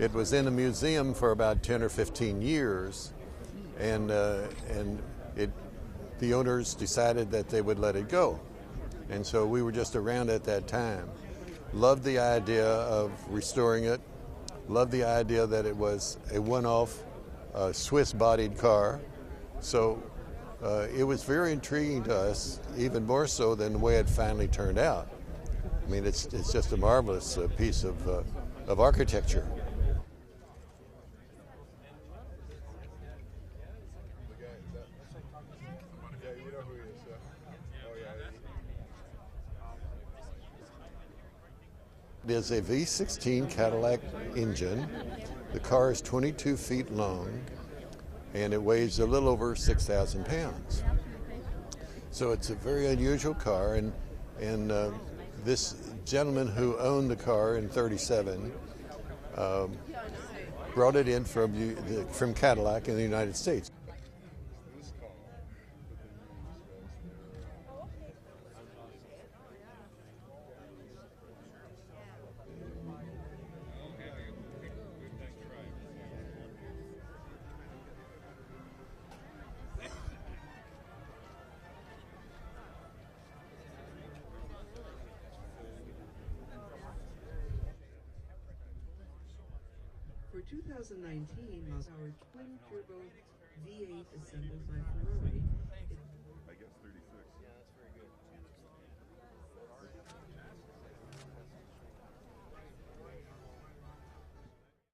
It was in a museum for about 10 or 15 years, and the owners decided that they would let it go. And so we were just around at that time. Loved the idea of restoring it, loved the idea that it was a one-off Swiss-bodied car. So it was very intriguing to us, even more so than the way it finally turned out. I mean, it's just a marvelous piece of architecture. It is a V16 Cadillac engine. The car is 22 feet long, and it weighs a little over 6,000 pounds. So it's a very unusual car, and this gentleman who owned the car in '37 brought it in from Cadillac in the United States. For 2019, IndSamachar twin-turbo V8 assembled by Ferrari.